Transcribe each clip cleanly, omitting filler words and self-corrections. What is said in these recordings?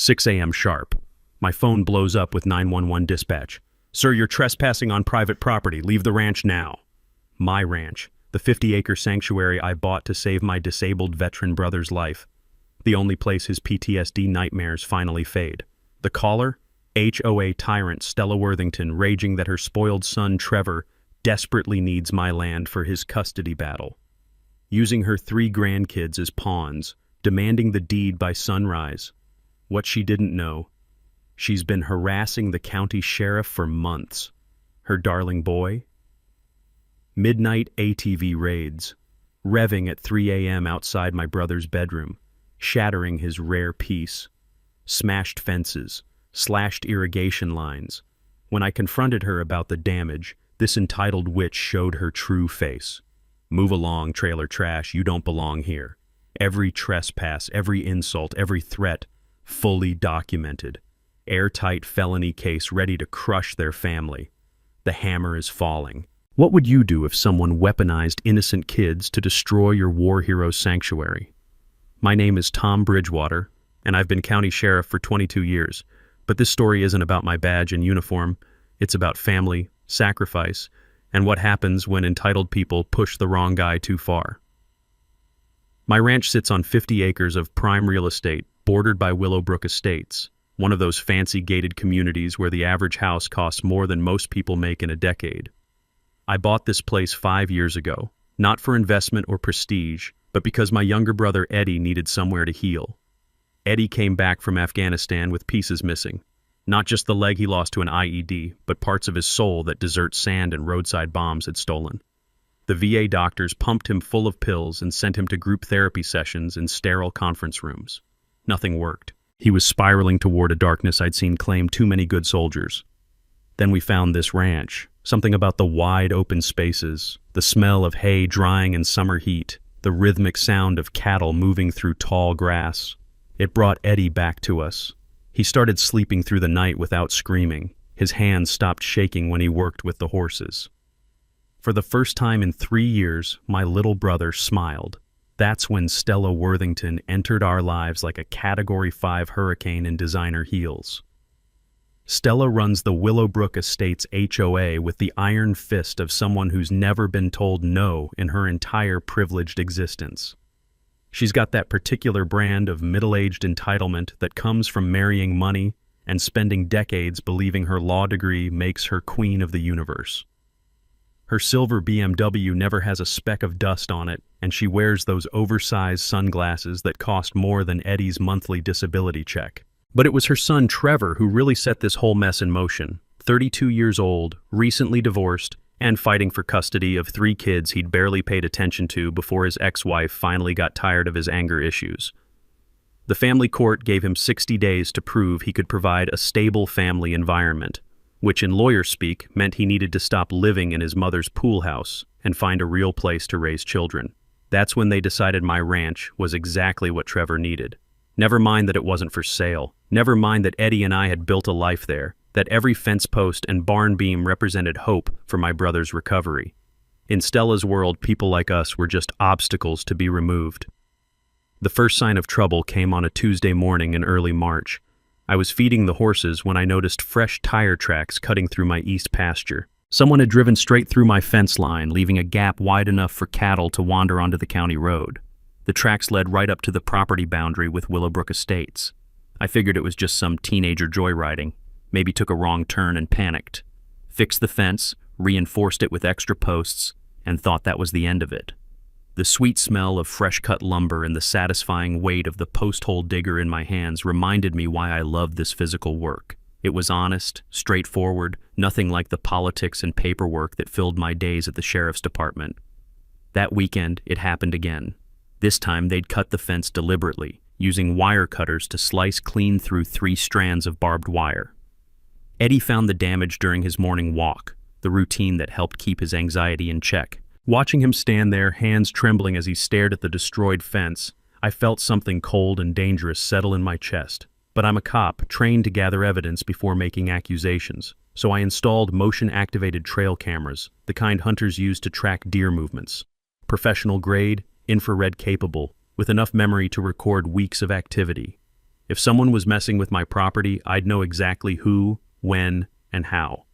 6 a.m. sharp. My phone blows up with 911 dispatch. "Sir, you're trespassing on private property. Leave the ranch now." My ranch, the 50-acre sanctuary I bought to save my disabled veteran brother's life. The only place his PTSD nightmares finally fade. The caller? HOA tyrant Stella Worthington, raging that her spoiled son Trevor desperately needs my land for his custody battle. Using her 3 grandkids as pawns, demanding the deed by sunrise. What she didn't know, she's been harassing the county sheriff for months. Her darling boy? Midnight ATV raids, revving at 3 a.m. outside my brother's bedroom, shattering his rare peace. Smashed fences, slashed irrigation lines. When I confronted her about the damage, this entitled witch showed her true face. "Move along, trailer trash, you don't belong here." Every trespass, every insult, every threat, fully documented. Airtight felony case ready to crush their family. The hammer is falling. What would you do if someone weaponized innocent kids to destroy your war hero's sanctuary? My name is Tom Bridgewater, and I've been county sheriff for 22 years. But this story isn't about my badge and uniform. It's about family, sacrifice, and what happens when entitled people push the wrong guy too far. My ranch sits on 50 acres of prime real estate, bordered by Willowbrook Estates, one of those fancy gated communities where the average house costs more than most people make in a decade. I bought this place 5 years ago, not for investment or prestige, but because my younger brother Eddie needed somewhere to heal. Eddie came back from Afghanistan with pieces missing. Not just the leg he lost to an IED, but parts of his soul that desert sand and roadside bombs had stolen. The VA doctors pumped him full of pills and sent him to group therapy sessions in sterile conference rooms. Nothing worked. He was spiraling toward a darkness I'd seen claim too many good soldiers. Then we found this ranch. Something about the wide open spaces, the smell of hay drying in summer heat, the rhythmic sound of cattle moving through tall grass. It brought Eddie back to us. He started sleeping through the night without screaming. His hands stopped shaking when he worked with the horses. For the first time in 3 years, my little brother smiled. That's when Stella Worthington entered our lives like a Category 5 hurricane in designer heels. Stella runs the Willowbrook Estates HOA with the iron fist of someone who's never been told no in her entire privileged existence. She's got that particular brand of middle-aged entitlement that comes from marrying money and spending decades believing her law degree makes her queen of the universe. Her silver BMW never has a speck of dust on it, and she wears those oversized sunglasses that cost more than Eddie's monthly disability check. But it was her son Trevor who really set this whole mess in motion. 32 years old, recently divorced, and fighting for custody of 3 kids he'd barely paid attention to before his ex-wife finally got tired of his anger issues. The family court gave him 60 days to prove he could provide a stable family environment, which in lawyer speak meant he needed to stop living in his mother's pool house and find a real place to raise children. That's when they decided my ranch was exactly what Trevor needed. Never mind that it wasn't for sale. Never mind that Eddie and I had built a life there, that every fence post and barn beam represented hope for my brother's recovery. In Stella's world, people like us were just obstacles to be removed. The first sign of trouble came on a Tuesday morning in early March. I was feeding the horses when I noticed fresh tire tracks cutting through my east pasture. Someone had driven straight through my fence line, leaving a gap wide enough for cattle to wander onto the county road. The tracks led right up to the property boundary with Willowbrook Estates. I figured it was just some teenager joyriding, maybe took a wrong turn and panicked. Fixed the fence, reinforced it with extra posts, and thought that was the end of it. The sweet smell of fresh-cut lumber and the satisfying weight of the post-hole digger in my hands reminded me why I loved this physical work. It was honest, straightforward, nothing like the politics and paperwork that filled my days at the sheriff's department. That weekend, it happened again. This time, they'd cut the fence deliberately, using wire cutters to slice clean through 3 strands of barbed wire. Eddie found the damage during his morning walk, the routine that helped keep his anxiety in check. Watching him stand there, hands trembling as he stared at the destroyed fence, I felt something cold and dangerous settle in my chest. But I'm a cop, trained to gather evidence before making accusations, so I installed motion-activated trail cameras, the kind hunters use to track deer movements. Professional grade, infrared capable, with enough memory to record weeks of activity. If someone was messing with my property, I'd know exactly who, when, and how.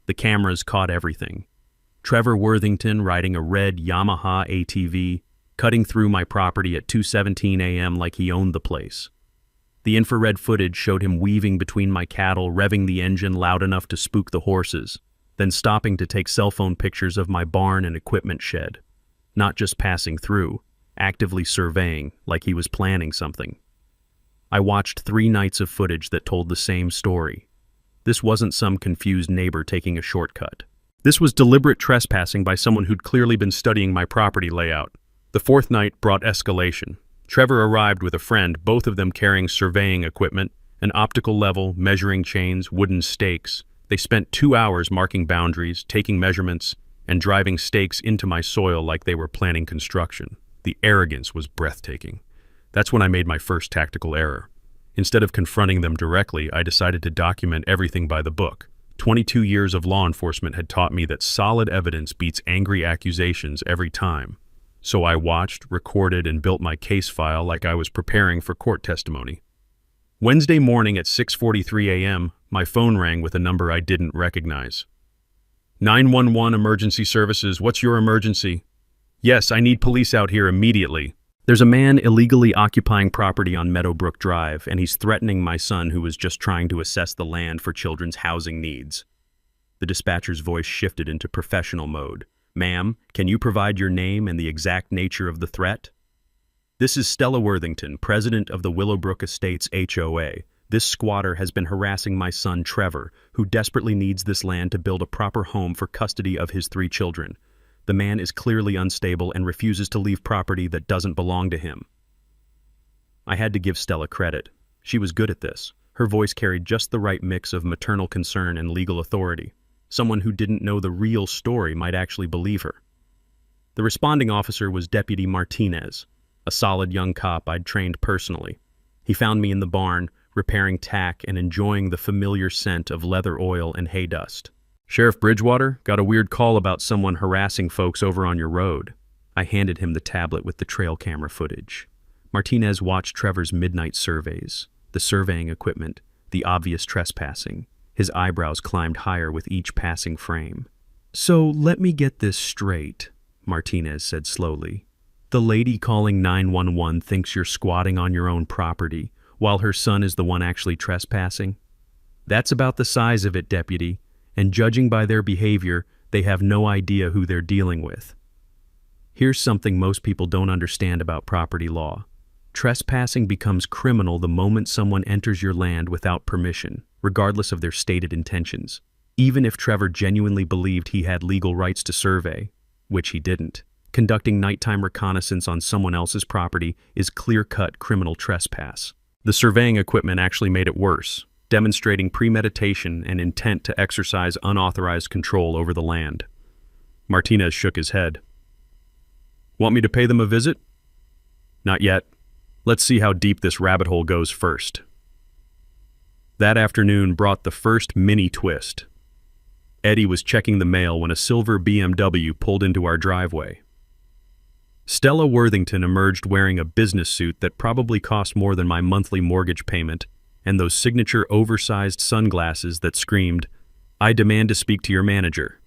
The cameras caught everything. Trevor Worthington riding a red Yamaha ATV, cutting through my property at 2:17 a.m. like he owned the place. The infrared footage showed him weaving between my cattle, revving the engine loud enough to spook the horses, then stopping to take cell phone pictures of my barn and equipment shed. Not just passing through, actively surveying like he was planning something. I watched 3 nights of footage that told the same story. This wasn't some confused neighbor taking a shortcut. This was deliberate trespassing by someone who'd clearly been studying my property layout. The 4th night brought escalation. Trevor arrived with a friend, both of them carrying surveying equipment, an optical level, measuring chains, wooden stakes. They spent 2 hours marking boundaries, taking measurements, and driving stakes into my soil like they were planning construction. The arrogance was breathtaking. That's when I made my first tactical error. Instead of confronting them directly, I decided to document everything by the book. 22 years of law enforcement had taught me that solid evidence beats angry accusations every time. So I watched, recorded, and built my case file like I was preparing for court testimony. Wednesday morning at 6:43 a.m., my phone rang with a number I didn't recognize. 911 Emergency Services, what's your emergency? Yes, I need police out here immediately. There's a man illegally occupying property on Meadowbrook Drive, and he's threatening my son who was just trying to assess the land for children's housing needs. The dispatcher's voice shifted into professional mode. Ma'am, can you provide your name and the exact nature of the threat? This is Stella Worthington, president of the Willowbrook Estates HOA. This squatter has been harassing my son Trevor, who desperately needs this land to build a proper home for custody of his 3 children. The man is clearly unstable and refuses to leave property that doesn't belong to him. I had to give Stella credit. She was good at this. Her voice carried just the right mix of maternal concern and legal authority. Someone who didn't know the real story might actually believe her. The responding officer was Deputy Martinez, a solid young cop I'd trained personally. He found me in the barn, repairing tack and enjoying the familiar scent of leather oil and hay dust. Sheriff Bridgewater, got a weird call about someone harassing folks over on your road. I handed him the tablet with the trail camera footage. Martinez watched Trevor's midnight surveys, the surveying equipment, the obvious trespassing. His eyebrows climbed higher with each passing frame. So let me get this straight, Martinez said slowly. The lady calling 911 thinks you're squatting on your own property, while her son is the one actually trespassing? That's about the size of it, Deputy, and judging by their behavior, they have no idea who they're dealing with. Here's something most people don't understand about property law. Trespassing becomes criminal the moment someone enters your land without permission, regardless of their stated intentions. Even if Trevor genuinely believed he had legal rights to survey, which he didn't, conducting nighttime reconnaissance on someone else's property is clear-cut criminal trespass. The surveying equipment actually made it worse, demonstrating premeditation and intent to exercise unauthorized control over the land. Martinez shook his head. Want me to pay them a visit? Not yet. Let's see how deep this rabbit hole goes first. That afternoon brought the first mini twist. Eddie was checking the mail when a silver BMW pulled into our driveway. Stella Worthington emerged wearing a business suit that probably cost more than my monthly mortgage payment, and those signature oversized sunglasses that screamed, "I demand to speak to your manager."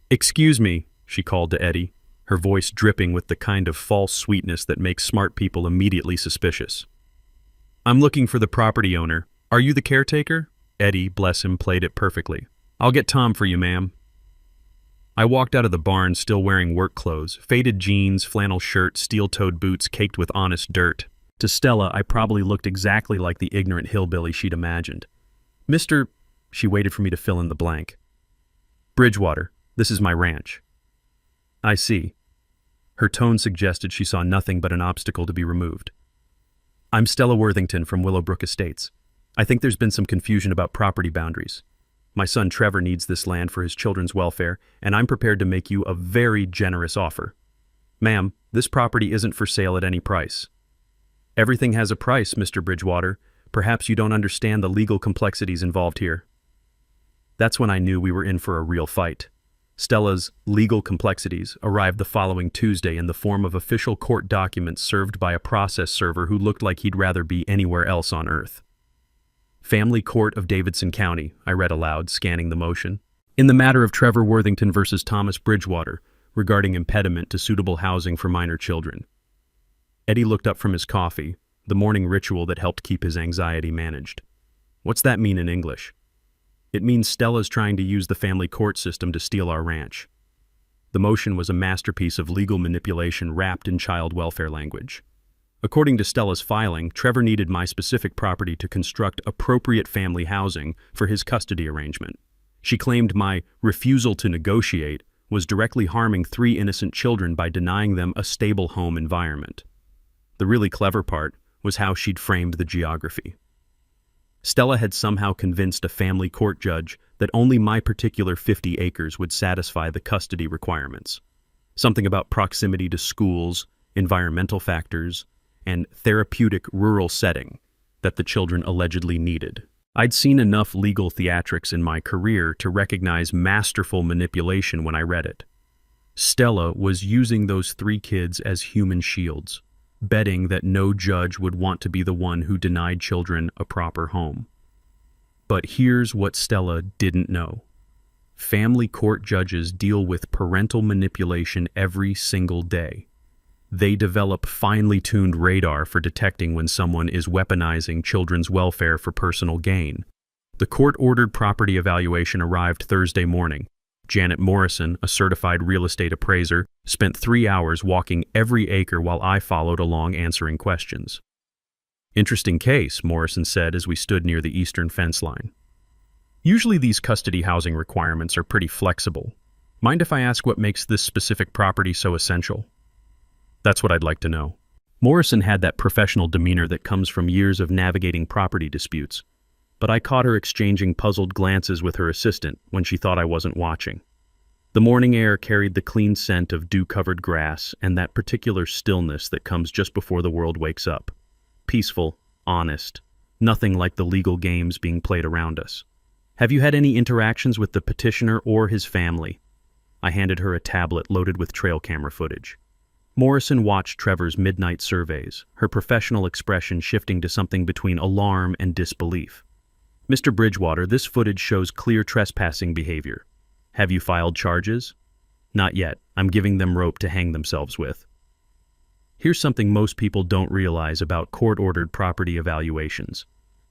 "Excuse me," she called to Eddie, her voice dripping with the kind of false sweetness that makes smart people immediately suspicious. "I'm looking for the property owner. Are you the caretaker?" Eddie, bless him, played it perfectly. "I'll get Tom for you, ma'am." I walked out of the barn still wearing work clothes, faded jeans, flannel shirt, steel-toed boots caked with honest dirt. To Stella, I probably looked exactly like the ignorant hillbilly she'd imagined. "Mr. She waited for me to fill in the blank. "Bridgewater, this is my ranch." "I see." Her tone suggested she saw nothing but an obstacle to be removed. "I'm Stella Worthington from Willowbrook Estates. I think there's been some confusion about property boundaries. My son Trevor needs this land for his children's welfare, and I'm prepared to make you a very generous offer. Ma'am, this property isn't for sale at any price." "Everything has a price, Mr. Bridgewater. Perhaps you don't understand the legal complexities involved here." That's when I knew we were in for a real fight. Stella's legal complexities arrived the following Tuesday in the form of official court documents served by a process server who looked like he'd rather be anywhere else on Earth. Family Court of Davidson County, I read aloud, scanning the motion. In the matter of Trevor Worthington versus Thomas Bridgewater, regarding impediment to suitable housing for minor children. Eddie looked up from his coffee, the morning ritual that helped keep his anxiety managed. What's that mean in English? It means Stella's trying to use the family court system to steal our ranch. The motion was a masterpiece of legal manipulation wrapped in child welfare language. According to Stella's filing, Trevor needed my specific property to construct appropriate family housing for his custody arrangement. She claimed my refusal to negotiate was directly harming 3 innocent children by denying them a stable home environment. The really clever part was how she'd framed the geography. Stella had somehow convinced a family court judge that only my particular 50 acres would satisfy the custody requirements. Something about proximity to schools, environmental factors, and therapeutic rural setting that the children allegedly needed. I'd seen enough legal theatrics in my career to recognize masterful manipulation when I read it. Stella was using those 3 kids as human shields, betting that no judge would want to be the one who denied children a proper home. But here's what Stella didn't know. Family court judges deal with parental manipulation every single day. They develop finely tuned radar for detecting when someone is weaponizing children's welfare for personal gain. The court-ordered property evaluation arrived Thursday morning. Janet Morrison, a certified real estate appraiser, spent 3 hours walking every acre while I followed along answering questions. Interesting case, Morrison said as we stood near the eastern fence line. Usually these custody housing requirements are pretty flexible. Mind if I ask what makes this specific property so essential? That's what I'd like to know. Morrison had that professional demeanor that comes from years of navigating property disputes, but I caught her exchanging puzzled glances with her assistant when she thought I wasn't watching. The morning air carried the clean scent of dew-covered grass and that particular stillness that comes just before the world wakes up. Peaceful, honest, nothing like the legal games being played around us. Have you had any interactions with the petitioner or his family? I handed her a tablet loaded with trail camera footage. Morrison watched Trevor's midnight surveys, her professional expression shifting to something between alarm and disbelief. Mr. Bridgewater, this footage shows clear trespassing behavior. Have you filed charges? Not yet. I'm giving them rope to hang themselves with. Here's something most people don't realize about court-ordered property evaluations.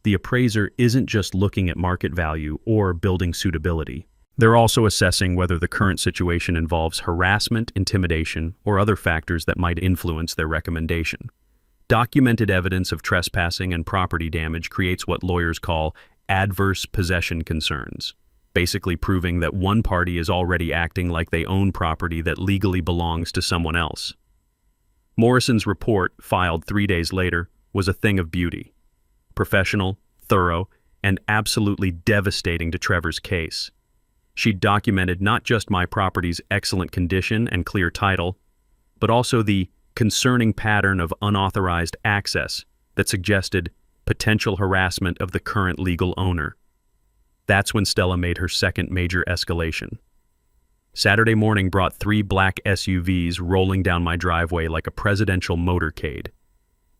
The appraiser isn't just looking at market value or building suitability. They're also assessing whether the current situation involves harassment, intimidation, or other factors that might influence their recommendation. Documented evidence of trespassing and property damage creates what lawyers call adverse possession concerns, basically proving that one party is already acting like they own property that legally belongs to someone else. Morrison's report, filed 3 days later, was a thing of beauty. Professional, thorough, and absolutely devastating to Trevor's case. She'd documented not just my property's excellent condition and clear title, but also the concerning pattern of unauthorized access that suggested potential harassment of the current legal owner. That's when Stella made her second major escalation. Saturday morning brought 3 black SUVs rolling down my driveway like a presidential motorcade.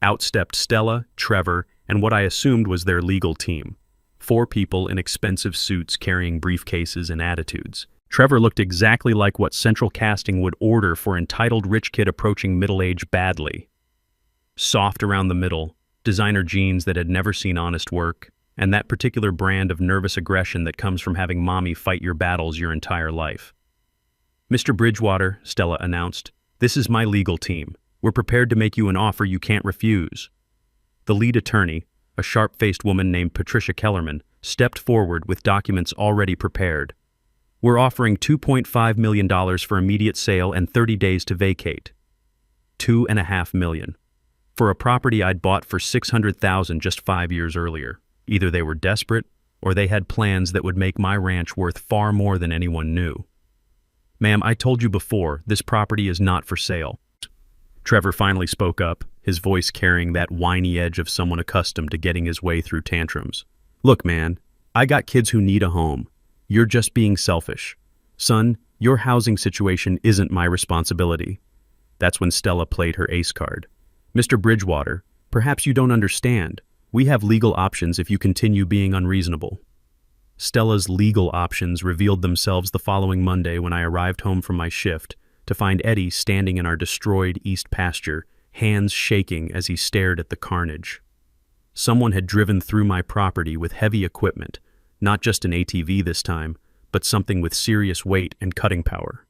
Out stepped Stella, Trevor, and what I assumed was their legal team. 4 people in expensive suits carrying briefcases and attitudes. Trevor looked exactly like what central casting would order for entitled rich kid approaching middle age badly. Soft around the middle, designer jeans that had never seen honest work, and that particular brand of nervous aggression that comes from having mommy fight your battles your entire life. Mr. Bridgewater, Stella announced, this is my legal team. We're prepared to make you an offer you can't refuse. The lead attorney, a sharp-faced woman named Patricia Kellerman, stepped forward with documents already prepared. We're offering $2.5 million for immediate sale and 30 days to vacate. $2.5 million. For a property I'd bought for $600,000 just 5 years earlier. Either they were desperate, or they had plans that would make my ranch worth far more than anyone knew. Ma'am, I told you before, this property is not for sale. Trevor finally spoke up, his voice carrying that whiny edge of someone accustomed to getting his way through tantrums. Look, man, I got kids who need a home. You're just being selfish. Son, Your housing situation isn't my responsibility. That's when Stella played her ace card. Mr. Bridgewater, perhaps you don't understand. We have legal options if you continue being unreasonable. Stella's legal options revealed themselves the following Monday when I arrived home from my shift to find Eddie standing in our destroyed east pasture, hands shaking as he stared at the carnage. Someone had driven through my property with heavy equipment, not just an ATV this time, but something with serious weight and cutting power.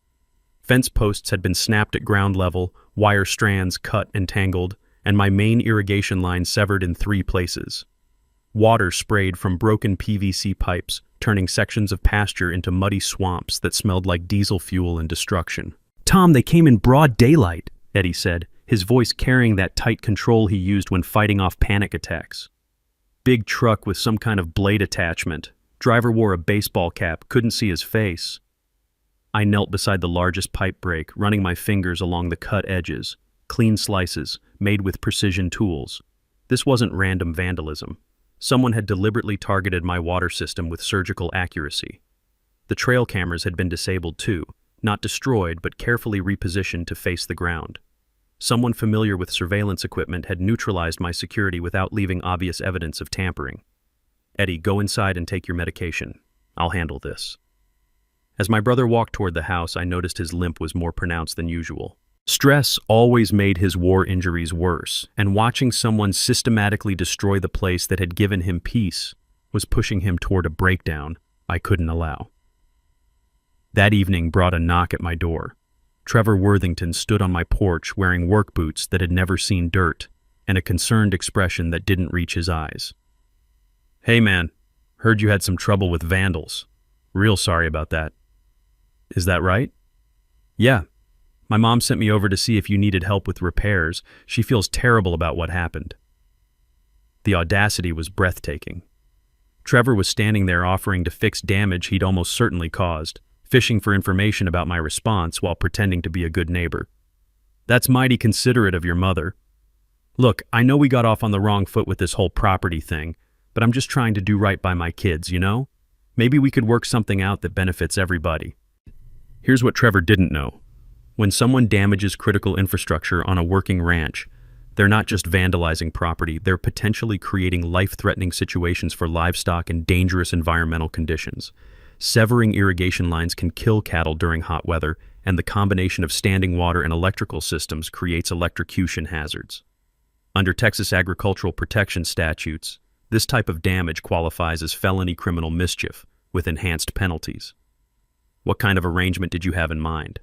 Fence posts had been snapped at ground level, wire strands cut and tangled, and my main irrigation line severed in 3 places. Water sprayed from broken PVC pipes, turning sections of pasture into muddy swamps that smelled like diesel fuel and destruction. "Tom, they came in broad daylight," Eddie said, his voice carrying that tight control he used when fighting off panic attacks. Big truck with some kind of blade attachment. Driver wore a baseball cap, couldn't see his face. I knelt beside the largest pipe break, running my fingers along the cut edges, clean slices, made with precision tools. This wasn't random vandalism. Someone had deliberately targeted my water system with surgical accuracy. The trail cameras had been disabled too, not destroyed but carefully repositioned to face the ground. Someone familiar with surveillance equipment had neutralized my security without leaving obvious evidence of tampering. "Eddie, go inside and take your medication. I'll handle this." As my brother walked toward the house, I noticed his limp was more pronounced than usual. Stress always made his war injuries worse, and watching someone systematically destroy the place that had given him peace was pushing him toward a breakdown I couldn't allow. That evening brought a knock at my door. Trevor Worthington stood on my porch wearing work boots that had never seen dirt, and a concerned expression that didn't reach his eyes. "Hey man, heard you had some trouble with vandals. Real sorry about that." "Is that right?" "Yeah. My mom sent me over to see if you needed help with repairs. She feels terrible about what happened." The audacity was breathtaking. Trevor was standing there offering to fix damage he'd almost certainly caused, fishing for information about my response while pretending to be a good neighbor. "That's mighty considerate of your mother. Look, I know we got off on the wrong foot with this whole property thing, but I'm just trying to do right by my kids, you know? Maybe we could work something out that benefits everybody." Here's what Trevor didn't know. When someone damages critical infrastructure on a working ranch, they're not just vandalizing property, they're potentially creating life-threatening situations for livestock and dangerous environmental conditions. Severing irrigation lines can kill cattle during hot weather, and the combination of standing water and electrical systems creates electrocution hazards. Under Texas agricultural protection statutes, this type of damage qualifies as felony criminal mischief, with enhanced penalties. What kind of arrangement did you have in mind?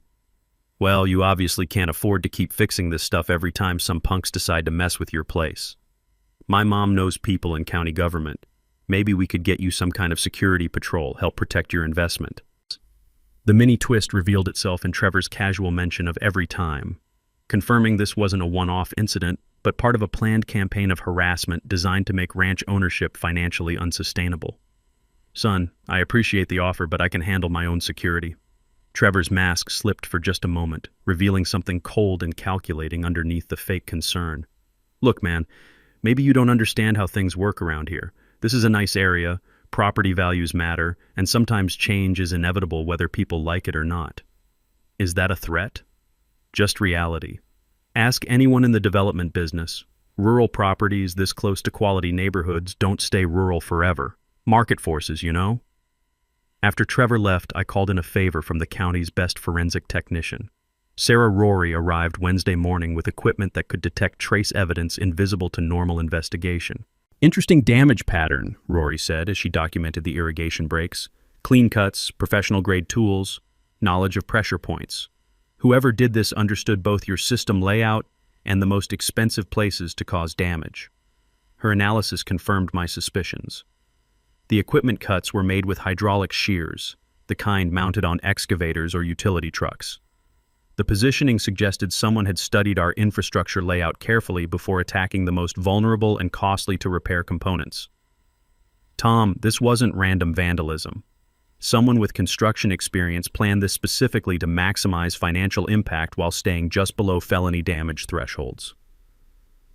Well, you obviously can't afford to keep fixing this stuff every time some punks decide to mess with your place. My mom knows people in county government. Maybe we could get you some kind of security patrol, help protect your investment. The mini twist revealed itself in Trevor's casual mention of every time, confirming this wasn't a one-off incident, but part of a planned campaign of harassment designed to make ranch ownership financially unsustainable. "Son, I appreciate the offer, but I can handle my own security." Trevor's mask slipped for just a moment, revealing something cold and calculating underneath the fake concern. "Look, man, maybe you don't understand how things work around here. This is a nice area, property values matter, and sometimes change is inevitable whether people like it or not." Is that a threat? Just reality. Ask anyone in the development business. Rural properties this close to quality neighborhoods don't stay rural forever. Market forces, you know? After Trevor left, I called in a favor from the county's best forensic technician. Sarah Rory arrived Wednesday morning with equipment that could detect trace evidence invisible to normal investigation. "Interesting damage pattern," Rory said as she documented the irrigation breaks. "Clean cuts, professional-grade tools, knowledge of pressure points. Whoever did this understood both your system layout and the most expensive places to cause damage." Her analysis confirmed my suspicions. The equipment cuts were made with hydraulic shears, the kind mounted on excavators or utility trucks. The positioning suggested someone had studied our infrastructure layout carefully before attacking the most vulnerable and costly to repair components. "Tom, this wasn't random vandalism. Someone with construction experience planned this specifically to maximize financial impact while staying just below felony damage thresholds."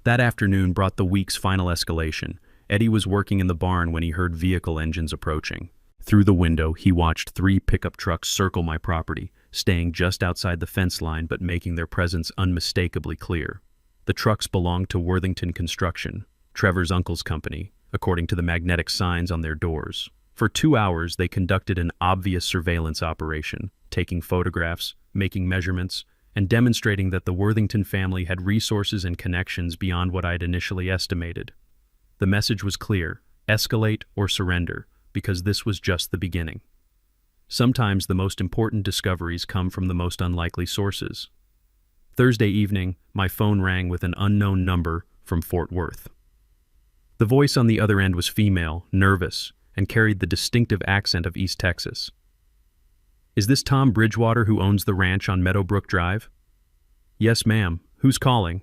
That afternoon brought the week's final escalation. Eddie was working in the barn when he heard vehicle engines approaching. Through the window, he watched 3 pickup trucks circle my property, staying just outside the fence line but making their presence unmistakably clear. The trucks belonged to Worthington Construction, Trevor's uncle's company, according to the magnetic signs on their doors. For 2 hours, they conducted an obvious surveillance operation, taking photographs, making measurements, and demonstrating that the Worthington family had resources and connections beyond what I'd initially estimated. The message was clear: escalate or surrender, because this was just the beginning. Sometimes the most important discoveries come from the most unlikely sources. Thursday evening, my phone rang with an unknown number from Fort Worth. The voice on the other end was female, nervous, and carried the distinctive accent of East Texas. "Is this Tom Bridgewater who owns the ranch on Meadowbrook Drive?" "Yes, ma'am. Who's calling?"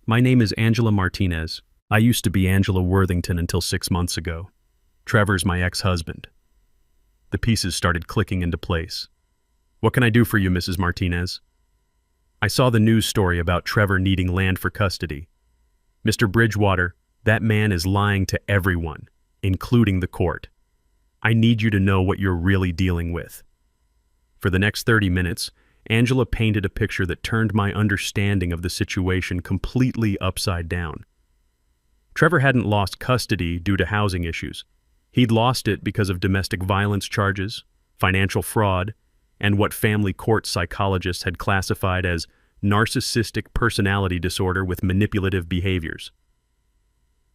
"My name is Angela Martinez. I used to be Angela Worthington until 6 months ago. Trevor's my ex-husband." The pieces started clicking into place. "What can I do for you, Mrs. Martinez?" "I saw the news story about Trevor needing land for custody. Mr. Bridgewater, that man is lying to everyone, including the court. I need you to know what you're really dealing with." For the next 30 minutes, Angela painted a picture that turned my understanding of the situation completely upside down. Trevor hadn't lost custody due to housing issues. He'd lost it because of domestic violence charges, financial fraud, and what family court psychologists had classified as narcissistic personality disorder with manipulative behaviors.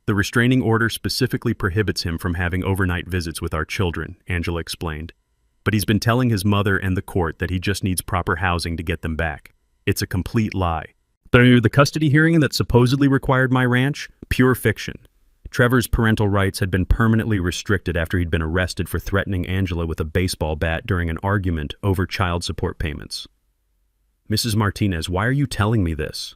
"The restraining order specifically prohibits him from having overnight visits with our children," Angela explained. "But he's been telling his mother and the court that he just needs proper housing to get them back. It's a complete lie." The custody hearing that supposedly required my ranch? Pure fiction. Trevor's parental rights had been permanently restricted after he'd been arrested for threatening Angela with a baseball bat during an argument over child support payments. "Mrs. Martinez, why are you telling me this?"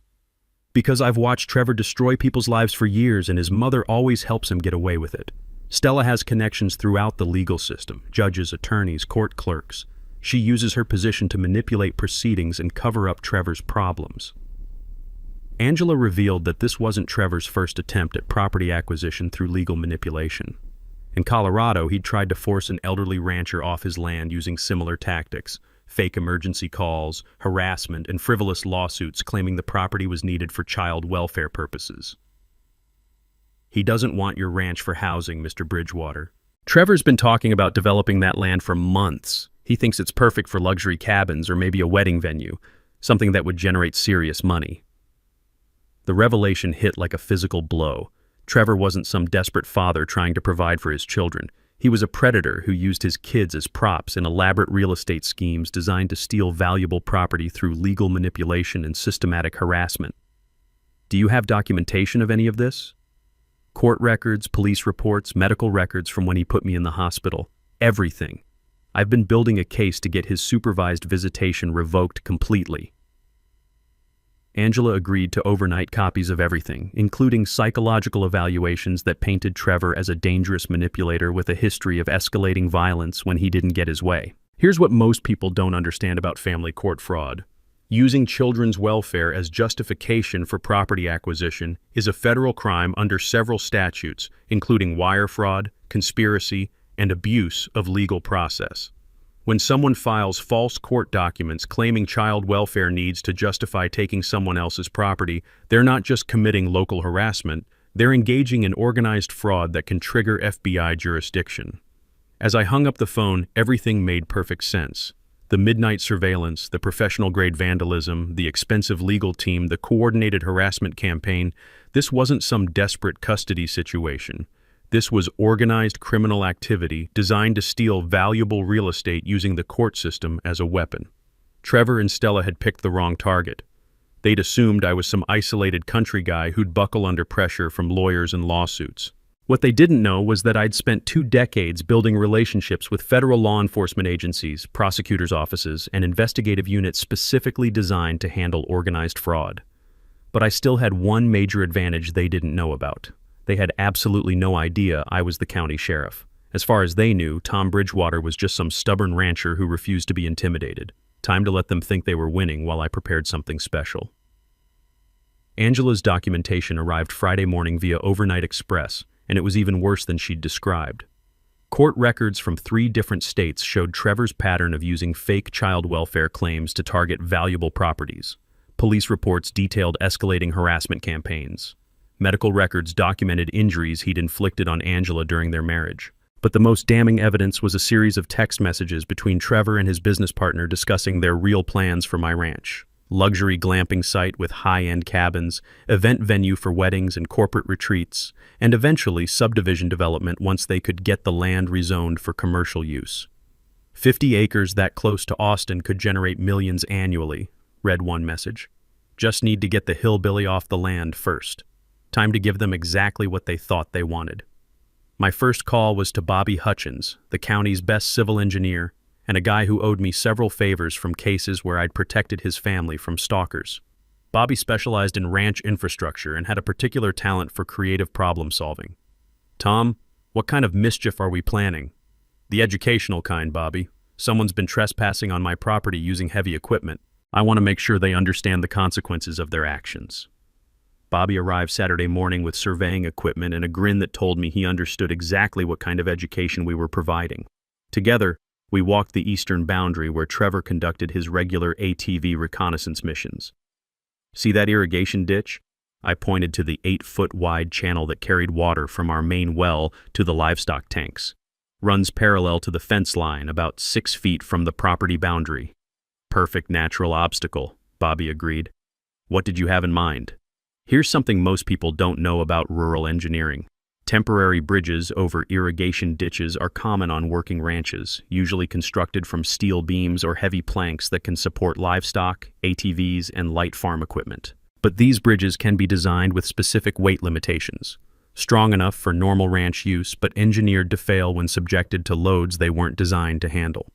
"Because I've watched Trevor destroy people's lives for years, and his mother always helps him get away with it. Stella has connections throughout the legal system: judges, attorneys, court clerks. She uses her position to manipulate proceedings and cover up Trevor's problems." Angela revealed that this wasn't Trevor's first attempt at property acquisition through legal manipulation. In Colorado, he'd tried to force an elderly rancher off his land using similar tactics: fake emergency calls, harassment, and frivolous lawsuits claiming the property was needed for child welfare purposes. "He doesn't want your ranch for housing, Mr. Bridgewater. Trevor's been talking about developing that land for months. He thinks it's perfect for luxury cabins or maybe a wedding venue, something that would generate serious money." The revelation hit like a physical blow. Trevor wasn't some desperate father trying to provide for his children. He was a predator who used his kids as props in elaborate real estate schemes designed to steal valuable property through legal manipulation and systematic harassment. "Do you have documentation of any of this?" "Court records, police reports, medical records from when he put me in the hospital. Everything. I've been building a case to get his supervised visitation revoked completely." Angela agreed to overnight copies of everything, including psychological evaluations that painted Trevor as a dangerous manipulator with a history of escalating violence when he didn't get his way. Here's what most people don't understand about family court fraud. Using children's welfare as justification for property acquisition is a federal crime under several statutes, including wire fraud, conspiracy, and abuse of legal process. When someone files false court documents claiming child welfare needs to justify taking someone else's property, they're not just committing local harassment, they're engaging in organized fraud that can trigger FBI jurisdiction. As I hung up the phone, everything made perfect sense. The midnight surveillance, the professional-grade vandalism, the expensive legal team, the coordinated harassment campaign, this wasn't some desperate custody situation. This was organized criminal activity designed to steal valuable real estate using the court system as a weapon. Trevor and Stella had picked the wrong target. They'd assumed I was some isolated country guy who'd buckle under pressure from lawyers and lawsuits. What they didn't know was that I'd spent 2 decades building relationships with federal law enforcement agencies, prosecutors' offices, and investigative units specifically designed to handle organized fraud. But I still had one major advantage they didn't know about. They had absolutely no idea I was the county sheriff. As far as they knew, Tom Bridgewater was just some stubborn rancher who refused to be intimidated. Time to let them think they were winning while I prepared something special. Angela's documentation arrived Friday morning via overnight express, and it was even worse than she'd described. Court records from 3 different states showed Trevor's pattern of using fake child welfare claims to target valuable properties. Police reports detailed escalating harassment campaigns. Medical records documented injuries he'd inflicted on Angela during their marriage. But the most damning evidence was a series of text messages between Trevor and his business partner discussing their real plans for my ranch. Luxury glamping site with high-end cabins, event venue for weddings and corporate retreats, and eventually subdivision development once they could get the land rezoned for commercial use. 50 acres that close to Austin could generate millions annually, read one message. Just need to get the hillbilly off the land first. Time to give them exactly what they thought they wanted. My first call was to Bobby Hutchins, the county's best civil engineer, and a guy who owed me several favors from cases where I'd protected his family from stalkers. Bobby specialized in ranch infrastructure and had a particular talent for creative problem solving. Tom, what kind of mischief are we planning? The educational kind, Bobby. Someone's been trespassing on my property using heavy equipment. I want to make sure they understand the consequences of their actions. Bobby arrived Saturday morning with surveying equipment and a grin that told me he understood exactly what kind of education we were providing. Together, we walked the eastern boundary where Trevor conducted his regular ATV reconnaissance missions. See that irrigation ditch? I pointed to the 8-foot-wide channel that carried water from our main well to the livestock tanks. Runs parallel to the fence line, about 6 feet from the property boundary. Perfect natural obstacle, Bobby agreed. What did you have in mind? Here's something most people don't know about rural engineering. Temporary bridges over irrigation ditches are common on working ranches, usually constructed from steel beams or heavy planks that can support livestock, ATVs, and light farm equipment. But these bridges can be designed with specific weight limitations. Strong enough for normal ranch use, but engineered to fail when subjected to loads they weren't designed to handle.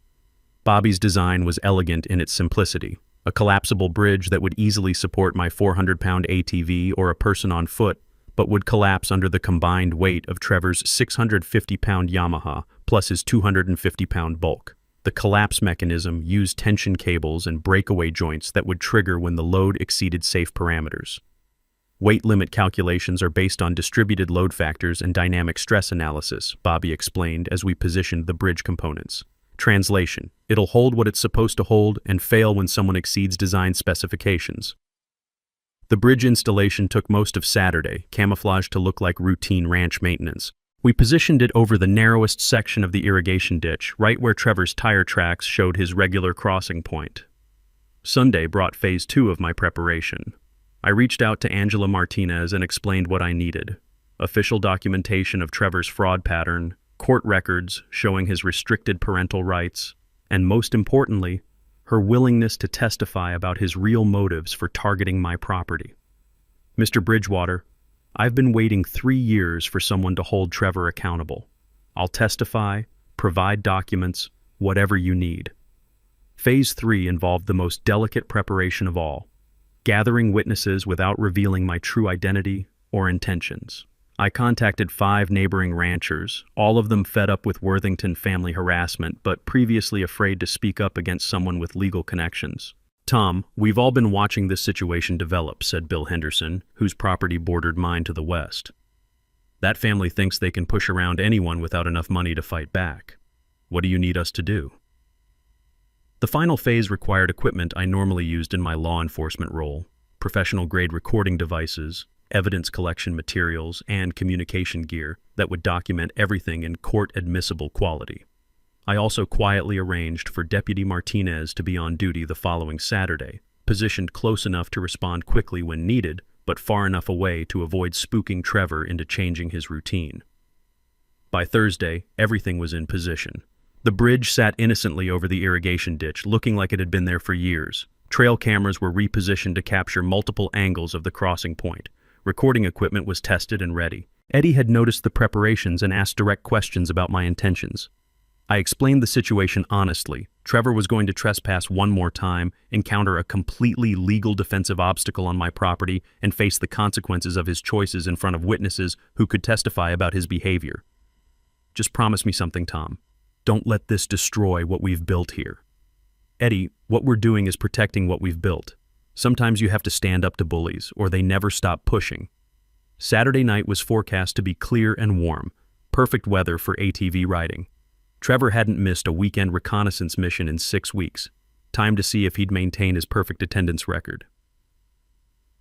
Bobby's design was elegant in its simplicity. A collapsible bridge that would easily support my 400-pound ATV or a person on foot, but would collapse under the combined weight of Trevor's 650-pound Yamaha plus his 250-pound bulk. The collapse mechanism used tension cables and breakaway joints that would trigger when the load exceeded safe parameters. Weight limit calculations are based on distributed load factors and dynamic stress analysis, Bobby explained as we positioned the bridge components. Translation: it'll hold what it's supposed to hold and fail when someone exceeds design specifications. The bridge installation took most of Saturday, camouflaged to look like routine ranch maintenance. We positioned it over the narrowest section of the irrigation ditch, right where Trevor's tire tracks showed his regular crossing point. Sunday brought phase 2 of my preparation. I reached out to Angela Martinez and explained what I needed. Official documentation of Trevor's fraud pattern, court records showing his restricted parental rights, and most importantly, her willingness to testify about his real motives for targeting my property. Mr. Bridgewater, I've been waiting 3 years for someone to hold Trevor accountable. I'll testify, provide documents, whatever you need. Phase 3 involved the most delicate preparation of all, gathering witnesses without revealing my true identity or intentions. I contacted 5 neighboring ranchers, all of them fed up with Worthington family harassment, but previously afraid to speak up against someone with legal connections. Tom, we've all been watching this situation develop, said Bill Henderson, whose property bordered mine to the west. That family thinks they can push around anyone without enough money to fight back. What do you need us to do? The final phase required equipment I normally used in my law enforcement role: professional-grade recording devices, evidence collection materials, and communication gear that would document everything in court-admissible quality. I also quietly arranged for Deputy Martinez to be on duty the following Saturday, positioned close enough to respond quickly when needed, but far enough away to avoid spooking Trevor into changing his routine. By Thursday, everything was in position. The bridge sat innocently over the irrigation ditch, looking like it had been there for years. Trail cameras were repositioned to capture multiple angles of the crossing point. Recording equipment was tested and ready. Eddie had noticed the preparations and asked direct questions about my intentions. I explained the situation honestly. Trevor was going to trespass one more time, encounter a completely legal defensive obstacle on my property, and face the consequences of his choices in front of witnesses who could testify about his behavior. Just promise me something, Tom. Don't let this destroy what we've built here. Eddie, what we're doing is protecting what we've built. Sometimes you have to stand up to bullies, or they never stop pushing. Saturday night was forecast to be clear and warm. Perfect weather for ATV riding. Trevor hadn't missed a weekend reconnaissance mission in 6 weeks. Time to see if he'd maintain his perfect attendance record.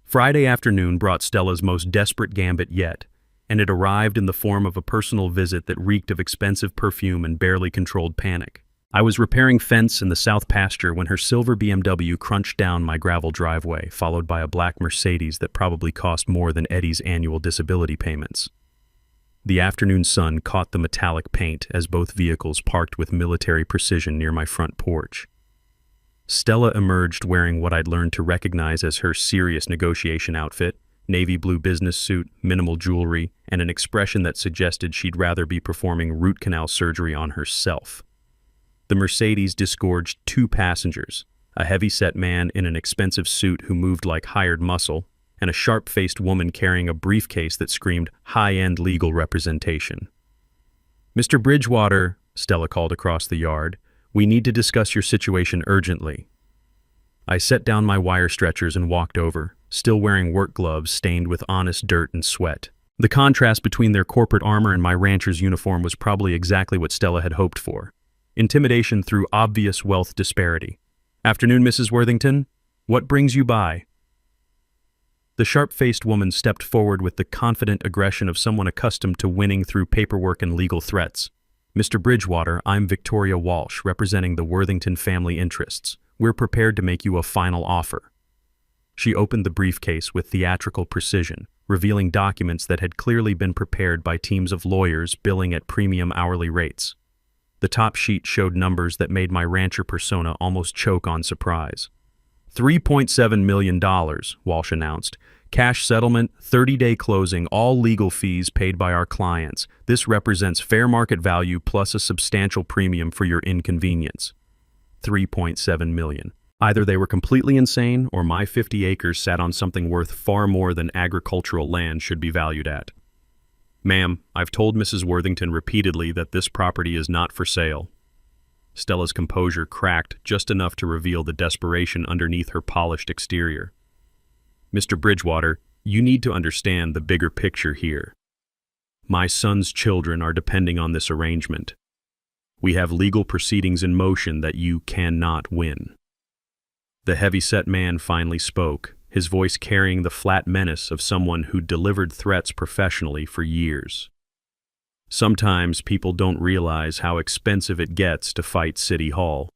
Friday afternoon brought Stella's most desperate gambit yet, and it arrived in the form of a personal visit that reeked of expensive perfume and barely controlled panic. I was repairing fence in the south pasture when her silver BMW crunched down my gravel driveway, followed by a black Mercedes that probably cost more than Eddie's annual disability payments. The afternoon sun caught the metallic paint as both vehicles parked with military precision near my front porch. Stella emerged wearing what I'd learned to recognize as her serious negotiation outfit, navy blue business suit, minimal jewelry, and an expression that suggested she'd rather be performing root canal surgery on herself. The Mercedes disgorged 2 passengers, a heavy-set man in an expensive suit who moved like hired muscle, and a sharp-faced woman carrying a briefcase that screamed high-end legal representation. "Mr. Bridgewater," Stella called across the yard, "we need to discuss your situation urgently." I set down my wire stretchers and walked over, still wearing work gloves stained with honest dirt and sweat. The contrast between their corporate armor and my rancher's uniform was probably exactly what Stella had hoped for. Intimidation through obvious wealth disparity. "Afternoon, Mrs. Worthington. What brings you by?" The sharp-faced woman stepped forward with the confident aggression of someone accustomed to winning through paperwork and legal threats. "Mr. Bridgewater, I'm Victoria Walsh, representing the Worthington family interests. We're prepared to make you a final offer." She opened the briefcase with theatrical precision, revealing documents that had clearly been prepared by teams of lawyers billing at premium hourly rates. The top sheet showed numbers that made my rancher persona almost choke on surprise. $3.7 million, Walsh announced. "Cash settlement, 30-day closing, all legal fees paid by our clients. This represents fair market value plus a substantial premium for your inconvenience." $3.7 million. Either they were completely insane, or my 50 acres sat on something worth far more than agricultural land should be valued at. "Ma'am, I've told Mrs. Worthington repeatedly that this property is not for sale." Stella's composure cracked just enough to reveal the desperation underneath her polished exterior. "Mr. Bridgewater, you need to understand the bigger picture here. My son's children are depending on this arrangement. We have legal proceedings in motion that you cannot win." The heavy-set man finally spoke, his voice carrying the flat menace of someone who'd delivered threats professionally for years. "Sometimes people don't realize how expensive it gets to fight City Hall.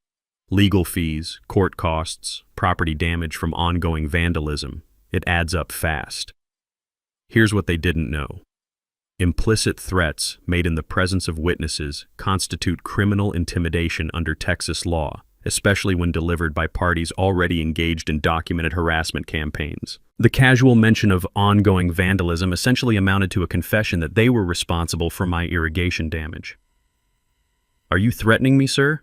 Legal fees, court costs, property damage from ongoing vandalism. It adds up fast. Here's what they didn't know. Implicit threats made in the presence of witnesses constitute criminal intimidation under Texas law, especially when delivered by parties already engaged in documented harassment campaigns. The casual mention of ongoing vandalism essentially amounted to a confession that they were responsible for my irrigation damage." "Are you threatening me, sir?"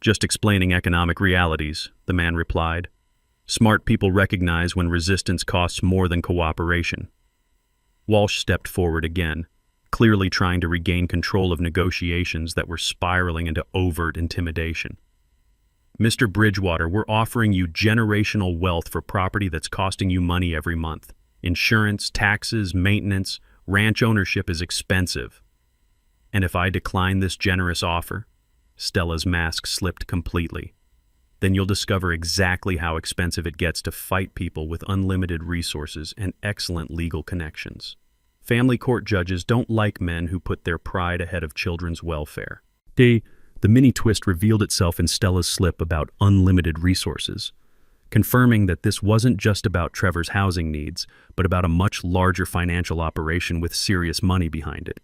"Just explaining economic realities," the man replied. "Smart people recognize when resistance costs more than cooperation." Walsh stepped forward again, clearly trying to regain control of negotiations that were spiraling into overt intimidation. "Mr. Bridgewater, we're offering you generational wealth for property that's costing you money every month. Insurance, taxes, maintenance, ranch ownership is expensive. And if I decline this generous offer," Stella's mask slipped completely, "then you'll discover exactly how expensive it gets to fight people with unlimited resources and excellent legal connections. Family court judges don't like men who put their pride ahead of children's welfare." The mini twist revealed itself in Stella's slip about unlimited resources, confirming that this wasn't just about Trevor's housing needs, but about a much larger financial operation with serious money behind it.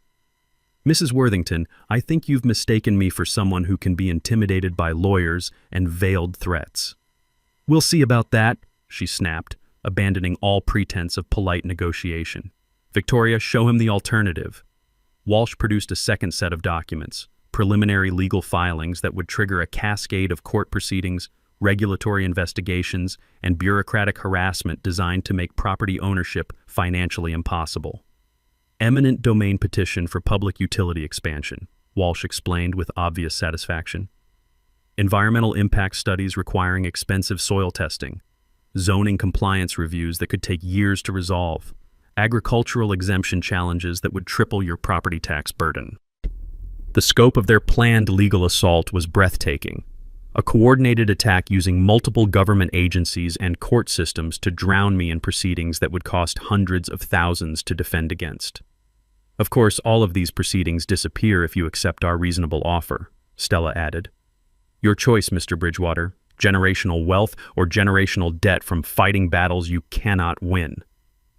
"Mrs. Worthington, I think you've mistaken me for someone who can be intimidated by lawyers and veiled threats." "We'll see about that," she snapped, abandoning all pretense of polite negotiation. "Victoria, show him the alternative." Walsh produced a second set of documents, preliminary legal filings that would trigger a cascade of court proceedings, regulatory investigations, and bureaucratic harassment designed to make property ownership financially impossible. "Eminent domain petition for public utility expansion," Walsh explained with obvious satisfaction. "Environmental impact studies requiring expensive soil testing. Zoning compliance reviews that could take years to resolve. agricultural exemption challenges that would triple your property tax burden. The scope of their planned legal assault was breathtaking. A coordinated attack using multiple government agencies and court systems to drown me in proceedings that would cost hundreds of thousands to defend against. Of course, all of these proceedings disappear if you accept our reasonable offer, Stella added. Your choice, Mr. Bridgewater, generational wealth or generational debt from fighting battles you cannot win.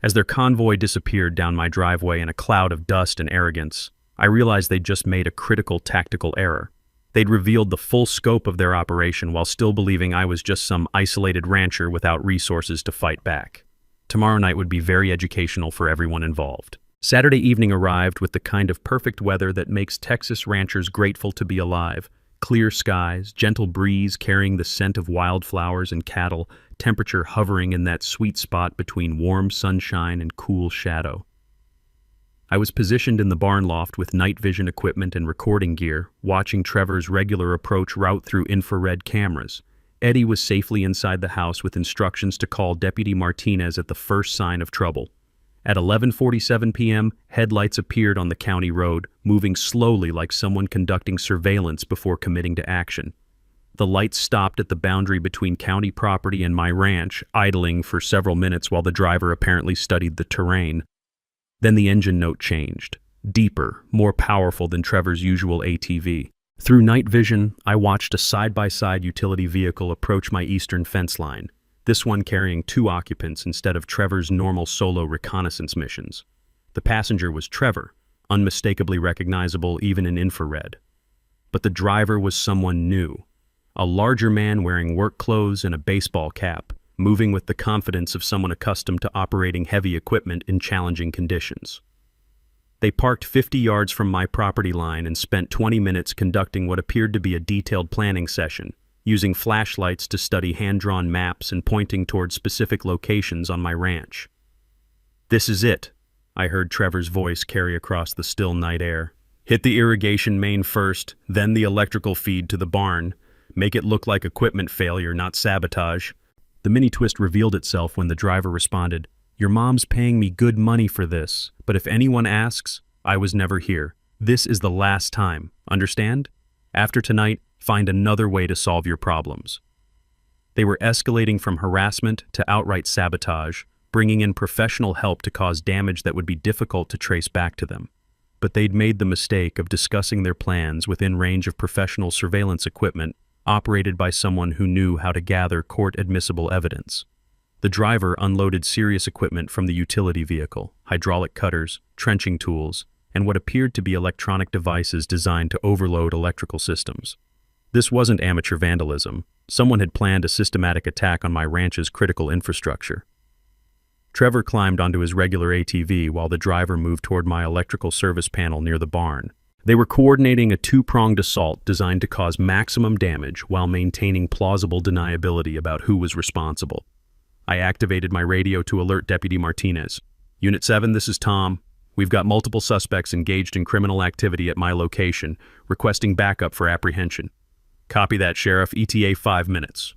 As their convoy disappeared down my driveway in a cloud of dust and arrogance, I realized they'd just made a critical tactical error. They'd revealed the full scope of their operation while still believing I was just some isolated rancher without resources to fight back. Tomorrow night would be very educational for everyone involved. Saturday evening arrived with the kind of perfect weather that makes Texas ranchers grateful to be alive. Clear skies, gentle breeze carrying the scent of wildflowers and cattle, temperature hovering in that sweet spot between warm sunshine and cool shadow. I was positioned in the barn loft with night vision equipment and recording gear, watching Trevor's regular approach route through infrared cameras. Eddie was safely inside the house with instructions to call Deputy Martinez at the first sign of trouble. At 11:47 p.m., headlights appeared on the county road, moving slowly like someone conducting surveillance before committing to action. The lights stopped at the boundary between county property and my ranch, idling for several minutes while the driver apparently studied the terrain. Then the engine note changed, deeper, more powerful than Trevor's usual ATV. Through night vision, I watched a side-by-side utility vehicle approach my eastern fence line, this one carrying 2 occupants instead of Trevor's normal solo reconnaissance missions. The passenger was Trevor, unmistakably recognizable even in infrared. But the driver was someone new, a larger man wearing work clothes and a baseball cap, moving with the confidence of someone accustomed to operating heavy equipment in challenging conditions. They parked 50 yards from my property line and spent 20 minutes conducting what appeared to be a detailed planning session, using flashlights to study hand-drawn maps and pointing toward specific locations on my ranch. "This is it," I heard Trevor's voice carry across the still night air. "Hit the irrigation main first, then the electrical feed to the barn. Make it look like equipment failure, not sabotage." The mini-twist revealed itself when the driver responded, "Your mom's paying me good money for this, but if anyone asks, I was never here. This is the last time, understand? After tonight, find another way to solve your problems." They were escalating from harassment to outright sabotage, bringing in professional help to cause damage that would be difficult to trace back to them. But they'd made the mistake of discussing their plans within range of professional surveillance equipment operated by someone who knew how to gather court-admissible evidence. The driver unloaded serious equipment from the utility vehicle, hydraulic cutters, trenching tools, and what appeared to be electronic devices designed to overload electrical systems. This wasn't amateur vandalism. Someone had planned a systematic attack on my ranch's critical infrastructure. Trevor climbed onto his regular ATV while the driver moved toward my electrical service panel near the barn. They were coordinating a 2-pronged assault designed to cause maximum damage while maintaining plausible deniability about who was responsible. I activated my radio to alert Deputy Martinez. "Unit 7, this is Tom. We've got multiple suspects engaged in criminal activity at my location, requesting backup for apprehension." "Copy that, Sheriff. ETA 5 minutes.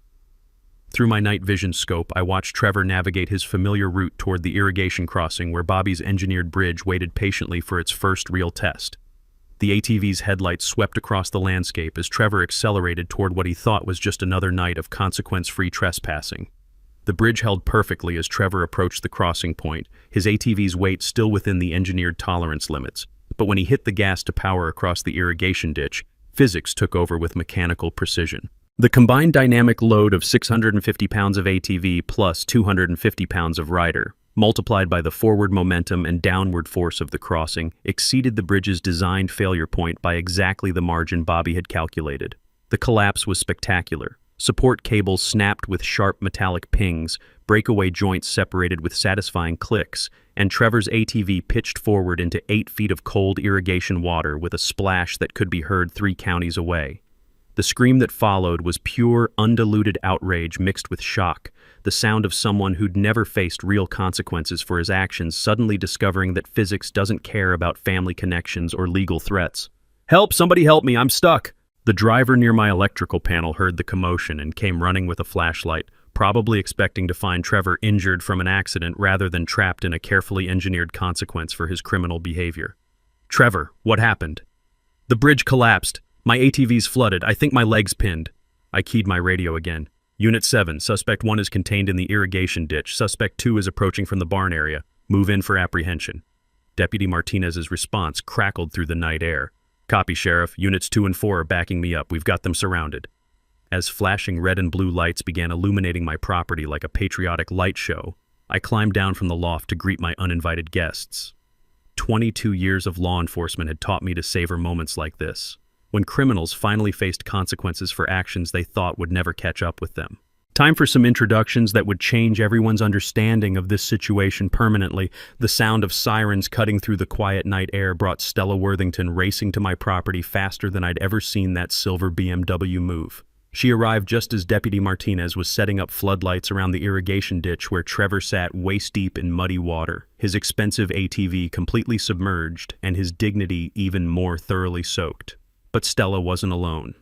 Through my night vision scope, I watched Trevor navigate his familiar route toward the irrigation crossing where Bobby's engineered bridge waited patiently for its first real test. The ATV's headlights swept across the landscape as Trevor accelerated toward what he thought was just another night of consequence-free trespassing. The bridge held perfectly as Trevor approached the crossing point, his ATV's weight still within the engineered tolerance limits. But when he hit the gas to power across the irrigation ditch, physics took over with mechanical precision. The combined dynamic load of 650 pounds of ATV plus 250 pounds of rider, multiplied by the forward momentum and downward force of the crossing, exceeded the bridge's designed failure point by exactly the margin Bobby had calculated. The collapse was spectacular. Support cables snapped with sharp metallic pings, breakaway joints separated with satisfying clicks, and Trevor's ATV pitched forward into 8 feet of cold irrigation water with a splash that could be heard 3 counties away. The scream that followed was pure, undiluted outrage mixed with shock, the sound of someone who'd never faced real consequences for his actions suddenly discovering that physics doesn't care about family connections or legal threats. "Help! Somebody help me! I'm stuck!" The driver near my electrical panel heard the commotion and came running with a flashlight, probably expecting to find Trevor injured from an accident rather than trapped in a carefully engineered consequence for his criminal behavior. "Trevor, what happened?" "The bridge collapsed. My ATV's flooded. I think my leg's pinned." I keyed my radio again. "Unit 7, Suspect 1 is contained in the irrigation ditch. Suspect 2 is approaching from the barn area. Move in for apprehension." Deputy Martinez's response crackled through the night air. "Copy, Sheriff. Units 2 and 4 are backing me up. We've got them surrounded." As flashing red and blue lights began illuminating my property like a patriotic light show, I climbed down from the loft to greet my uninvited guests. 22 years of law enforcement had taught me to savor moments like this, when criminals finally faced consequences for actions they thought would never catch up with them. Time for some introductions that would change everyone's understanding of this situation permanently. The sound of sirens cutting through the quiet night air brought Stella Worthington racing to my property faster than I'd ever seen that silver BMW move. She arrived just as Deputy Martinez was setting up floodlights around the irrigation ditch where Trevor sat waist-deep in muddy water, his expensive ATV completely submerged and his dignity even more thoroughly soaked. But Stella wasn't alone.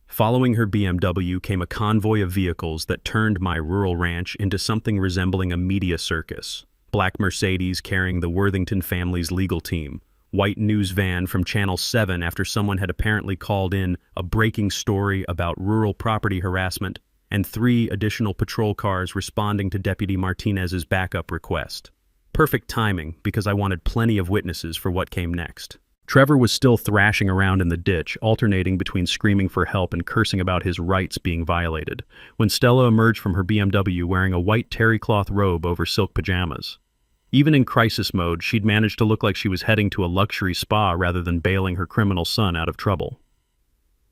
Following her BMW came a convoy of vehicles that turned my rural ranch into something resembling a media circus. Black Mercedes carrying the Worthington family's legal team, white news van from Channel 7 after someone had apparently called in a breaking story about rural property harassment, and 3 additional patrol cars responding to Deputy Martinez's backup request. Perfect timing, because I wanted plenty of witnesses for what came next. Trevor was still thrashing around in the ditch, alternating between screaming for help and cursing about his rights being violated, when Stella emerged from her BMW wearing a white terry cloth robe over silk pajamas. Even in crisis mode, she'd managed to look like she was heading to a luxury spa rather than bailing her criminal son out of trouble.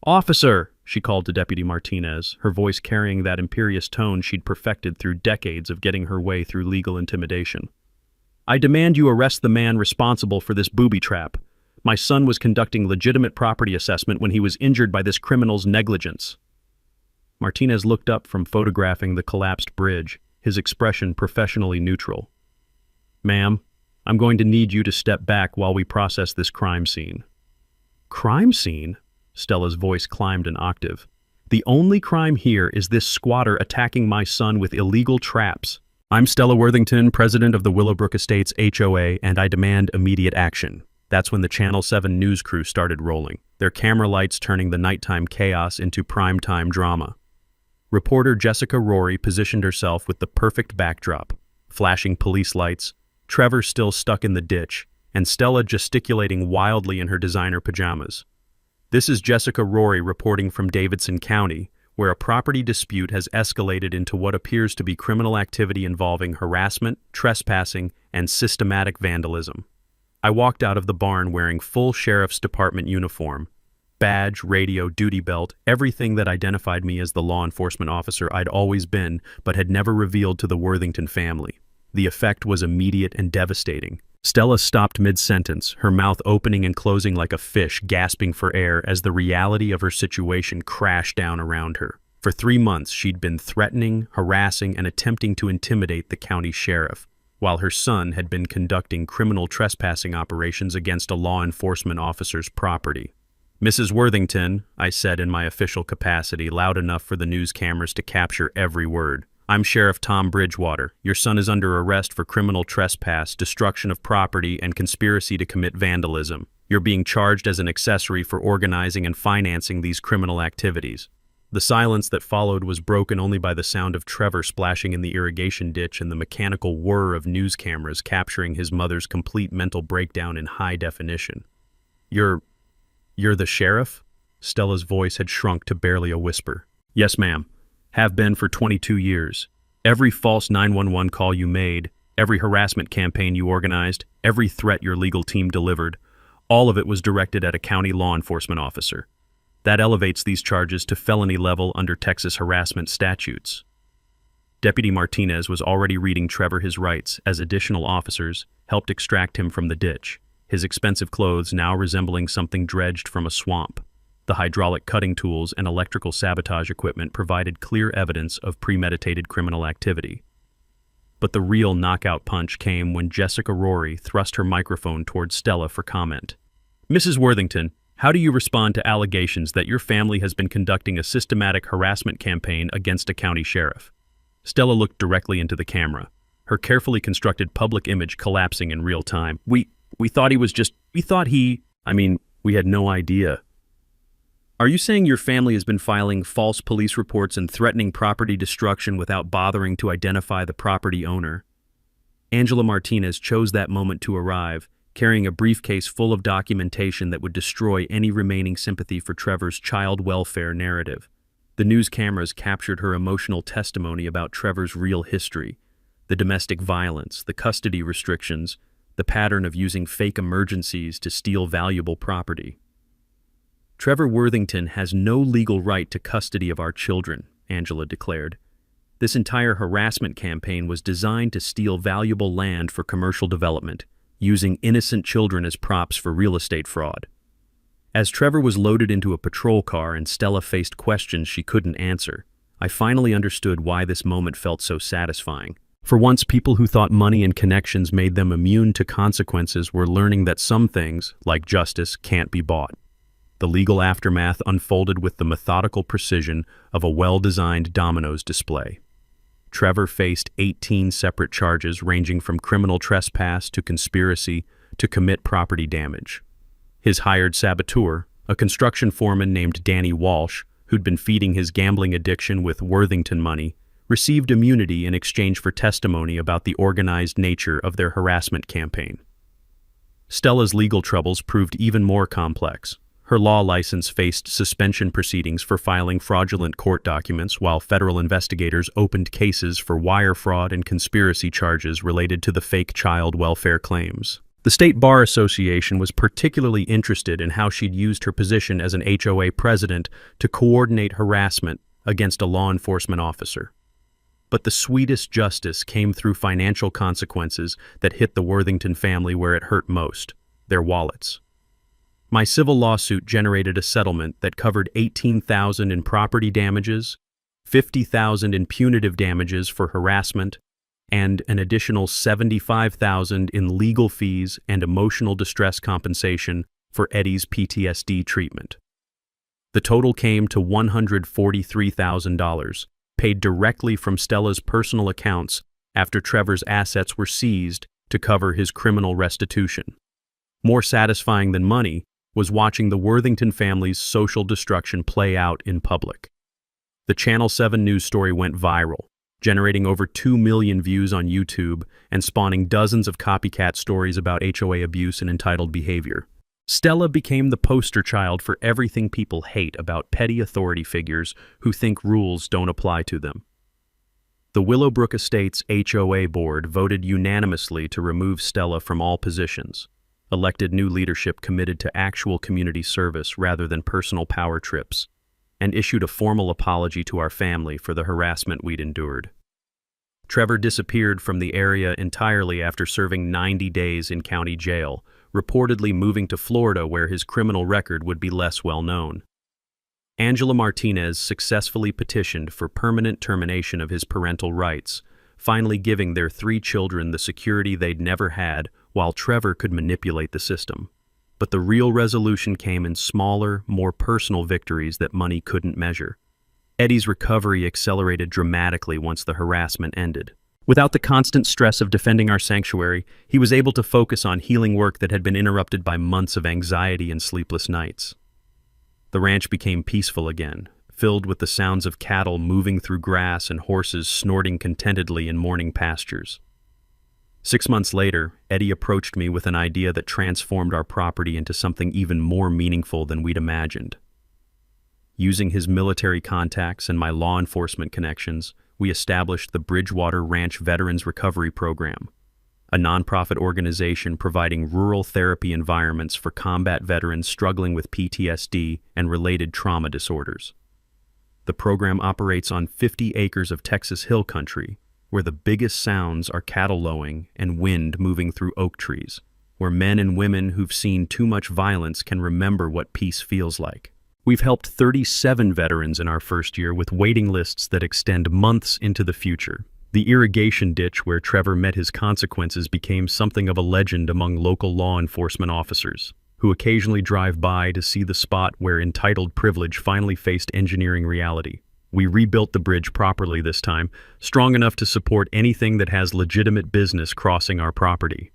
"Officer!" she called to Deputy Martinez, her voice carrying that imperious tone she'd perfected through decades of getting her way through legal intimidation. "I demand you arrest the man responsible for this booby trap. My son was conducting legitimate property assessment when he was injured by this criminal's negligence." Martinez looked up from photographing the collapsed bridge, his expression professionally neutral. "Ma'am, I'm going to need you to step back while we process this crime scene." "Crime scene?" Stella's voice climbed an octave. "The only crime here is this squatter attacking my son with illegal traps. I'm Stella Worthington, president of the Willowbrook Estates HOA, and I demand immediate action." That's when the Channel 7 news crew started rolling, their camera lights turning the nighttime chaos into primetime drama. Reporter Jessica Rory positioned herself with the perfect backdrop, flashing police lights, Trevor still stuck in the ditch, and Stella gesticulating wildly in her designer pajamas. This is Jessica Rory reporting from Davidson County, where a property dispute has escalated into what appears to be criminal activity involving harassment, trespassing, and systematic vandalism. I walked out of the barn wearing full Sheriff's Department uniform, badge, radio, duty belt, everything that identified me as the law enforcement officer I'd always been but had never revealed to the Worthington family. The effect was immediate and devastating. Stella stopped mid-sentence, her mouth opening and closing like a fish, gasping for air as the reality of her situation crashed down around her. For 3 months, she'd been threatening, harassing, and attempting to intimidate the county sheriff, while her son had been conducting criminal trespassing operations against a law enforcement officer's property. "Mrs. Worthington," I said in my official capacity, loud enough for the news cameras to capture every word. "I'm Sheriff Tom Bridgewater. Your son is under arrest for criminal trespass, destruction of property, and conspiracy to commit vandalism. You're being charged as an accessory for organizing and financing these criminal activities." The silence that followed was broken only by the sound of Trevor splashing in the irrigation ditch and the mechanical whir of news cameras capturing his mother's complete mental breakdown in high definition. You're the sheriff?" Stella's voice had shrunk to barely a whisper. "Yes, ma'am. Have been for 22 years. Every false 911 call you made, every harassment campaign you organized, every threat your legal team delivered, all of it was directed at a county law enforcement officer. That elevates these charges to felony level under Texas harassment statutes." Deputy Martinez was already reading Trevor his rights as additional officers helped extract him from the ditch, his expensive clothes now resembling something dredged from a swamp. The hydraulic cutting tools and electrical sabotage equipment provided clear evidence of premeditated criminal activity. But the real knockout punch came when Jessica Rory thrust her microphone towards Stella for comment. "Mrs. Worthington, how do you respond to allegations that your family has been conducting a systematic harassment campaign against a county sheriff?" Stella looked directly into the camera, her carefully constructed public image collapsing in real time. We thought he was just, we thought he, I mean, we had no idea. Are you saying your family has been filing false police reports and threatening property destruction without bothering to identify the property owner? Angela Martinez chose that moment to arrive, carrying a briefcase full of documentation that would destroy any remaining sympathy for Trevor's child welfare narrative. The news cameras captured her emotional testimony about Trevor's real history, the domestic violence, the custody restrictions, the pattern of using fake emergencies to steal valuable property. Trevor Worthington has no legal right to custody of our children, Angela declared. This entire harassment campaign was designed to steal valuable land for commercial development, using innocent children as props for real estate fraud. As Trevor was loaded into a patrol car and Stella faced questions she couldn't answer, I finally understood why this moment felt so satisfying. For once, people who thought money and connections made them immune to consequences were learning that some things, like justice, can't be bought. The legal aftermath unfolded with the methodical precision of a well-designed dominoes display. Trevor faced 18 separate charges ranging from criminal trespass to conspiracy to commit property damage. His hired saboteur, a construction foreman named Danny Walsh, who'd been feeding his gambling addiction with Worthington money, received immunity in exchange for testimony about the organized nature of their harassment campaign. Stella's legal troubles proved even more complex. Her law license faced suspension proceedings for filing fraudulent court documents, while federal investigators opened cases for wire fraud and conspiracy charges related to the fake child welfare claims. The State Bar Association was particularly interested in how she'd used her position as an HOA president to coordinate harassment against a law enforcement officer. But the sweetest justice came through financial consequences that hit the Worthington family where it hurt most: their wallets. My civil lawsuit generated a settlement that covered $18,000 in property damages, $50,000 in punitive damages for harassment, and an additional $75,000 in legal fees and emotional distress compensation for Eddie's PTSD treatment. The total came to $143,000, paid directly from Stella's personal accounts after Trevor's assets were seized to cover his criminal restitution. More satisfying than money was watching the Worthington family's social destruction play out in public. The Channel 7 news story went viral, generating over 2 million views on YouTube and spawning dozens of copycat stories about HOA abuse and entitled behavior. Stella became the poster child for everything people hate about petty authority figures who think rules don't apply to them. The Willowbrook Estates HOA board voted unanimously to remove Stella from all positions, elected new leadership committed to actual community service rather than personal power trips, and issued a formal apology to our family for the harassment we'd endured. Trevor disappeared from the area entirely after serving 90 days in county jail, reportedly moving to Florida where his criminal record would be less well known. Angela Martinez successfully petitioned for permanent termination of his parental rights, finally giving their 3 children the security they'd never had, while Trevor could manipulate the system. But the real resolution came in smaller, more personal victories that money couldn't measure. Eddie's recovery accelerated dramatically once the harassment ended. Without the constant stress of defending our sanctuary, he was able to focus on healing work that had been interrupted by months of anxiety and sleepless nights. The ranch became peaceful again, filled with the sounds of cattle moving through grass and horses snorting contentedly in morning pastures. 6 months later, Eddie approached me with an idea that transformed our property into something even more meaningful than we'd imagined. Using his military contacts and my law enforcement connections, we established the Bridgewater Ranch Veterans Recovery Program, a nonprofit organization providing rural therapy environments for combat veterans struggling with PTSD and related trauma disorders. The program operates on 50 acres of Texas hill country, where the biggest sounds are cattle lowing and wind moving through oak trees, where men and women who've seen too much violence can remember what peace feels like. We've helped 37 veterans in our first year with waiting lists that extend months into the future. The irrigation ditch where Trevor met his consequences became something of a legend among local law enforcement officers, who occasionally drive by to see the spot where entitled privilege finally faced engineering reality. We rebuilt the bridge properly this time, strong enough to support anything that has legitimate business crossing our property.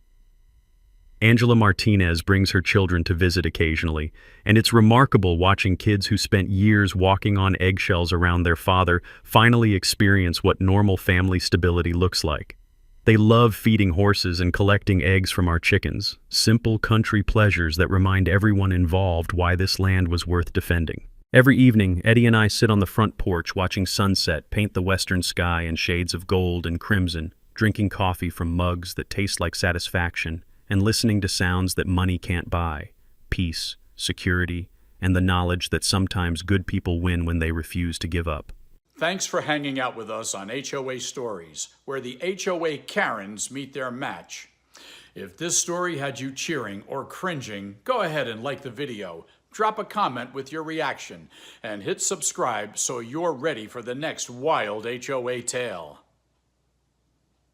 Angela Martinez brings her children to visit occasionally, and it's remarkable watching kids who spent years walking on eggshells around their father finally experience what normal family stability looks like. They love feeding horses and collecting eggs from our chickens, simple country pleasures that remind everyone involved why this land was worth defending. Every evening, Eddie and I sit on the front porch watching sunset paint the western sky in shades of gold and crimson, drinking coffee from mugs that taste like satisfaction, and listening to sounds that money can't buy: peace, security, and the knowledge that sometimes good people win when they refuse to give up. Thanks for hanging out with us on HOA Stories, where the HOA Karens meet their match. If this story had you cheering or cringing, go ahead and like the video, drop a comment with your reaction, and hit subscribe so you're ready for the next wild HOA tale.